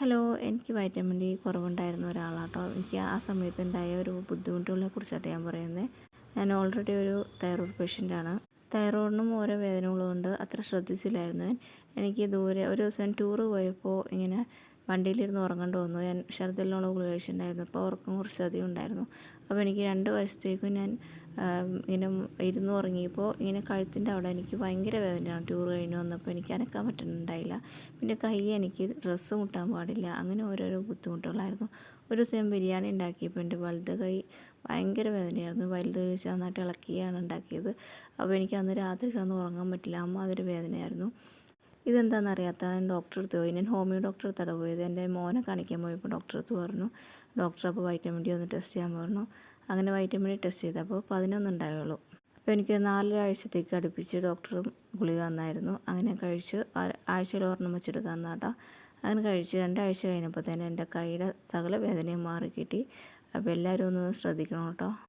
Hello, എനിക്ക് vitamin D കുറവുണ്ടായിരുന്ന ഒരാളാട്ടോ. എനിക്ക് ആ സമയത്തുണ്ടായ ഒരു ബുദ്ധിമുട്ടുകളെ കുറിച്ചാട്ടോ ഞാൻ പറയുന്നത്. ഞാൻ ഓൾറെഡി ഒരു തൈറോയ്ഡ് പേഷ്യൻ്റാണ്. തൈറോയിഡിനും ഓരോ വേദനകളുമുണ്ട്. അത്ര ശ്രദ്ധിച്ചില്ലായിരുന്നു ഞാൻ. എനിക്ക് ദൂരെ ഒരു ദിവസം ടൂറ് പോയപ്പോൾ ഇങ്ങനെ വണ്ടിയിലിരുന്ന് ഉറങ്ങേണ്ടി വന്നു. ഞാൻ ഛർദ്ദിലിനുള്ള ഗുളിക കഴിച്ചിട്ടുണ്ടായിരുന്നു. അപ്പോൾ ഉറക്കം കുറച്ചധികം ഉണ്ടായിരുന്നു. അപ്പോൾ എനിക്ക് 2 വശത്തേക്കും ഞാൻ ഇങ്ങനെ ഇരുന്ന് ഉറങ്ങിയപ്പോൾ ഇങ്ങനെ കഴുത്തിൻ്റെ അവിടെ എനിക്ക് ഭയങ്കര വേദനയാണ്. ടൂർ കഴിഞ്ഞ് വന്നപ്പോൾ എനിക്ക് അനക്കാൻ പറ്റുന്നുണ്ടായില്ല. പിന്നെ കൈ എനിക്ക് ഡ്രസ്സ് മുട്ടാൻ പാടില്ല. അങ്ങനെ ഓരോരോ ബുദ്ധിമുട്ടുകളായിരുന്നു. ഒരു ദിവസം ഞാൻ ബിരിയാണി ഉണ്ടാക്കിയപ്പോൾ എൻ്റെ വലത് കൈ ഭയങ്കര വേദനയായിരുന്നു. വലുത് വെച്ച് നന്നായിട്ട് ഇളക്കിയാണ് ഉണ്ടാക്കിയത്. അപ്പോൾ എനിക്ക് അന്ന് രാത്രി കിടന്ന് ഉറങ്ങാൻ പറ്റില്ല. അതൊരു വേദനയായിരുന്നു. ഇതെന്താണെന്നറിയാത്ത ഞാൻ ഡോക്ടറെ അടുത്ത് പോയി. ഞാൻ ഹോമിയോ ഡോക്ടറെ അടുത്താണ് പോയത്. എൻ്റെ മോനെ കാണിക്കാൻ പോയപ്പോൾ ഡോക്ടറെ അടുത്ത് പറഞ്ഞു. ഡോക്ടർ അപ്പോൾ വൈറ്റമിൻ ഡി ഒന്ന് ടെസ്റ്റ് ചെയ്യാൻ പറഞ്ഞു. അങ്ങനെ വൈറ്റമിൻ ഡി ടെസ്റ്റ് ചെയ്തപ്പോൾ 11 ഉണ്ടായുള്ളൂ. അപ്പോൾ എനിക്ക് 4 ആഴ്ചത്തേക്ക് അടുപ്പിച്ച് ഡോക്ടറും ഗുളിക തന്നായിരുന്നു. അങ്ങനെ കഴിച്ച് ആഴ്ചയിൽ ഒരെണ്ണം വെച്ചെടുക്കാൻ തന്നാട്ടോ. അങ്ങനെ കഴിച്ച് 2 ആഴ്ച കഴിഞ്ഞപ്പോൾ തന്നെ എൻ്റെ കൈയുടെ സകല വേദനയും മാറി കിട്ടി. അപ്പോൾ എല്ലാവരും ഒന്ന് ശ്രദ്ധിക്കണം കേട്ടോ.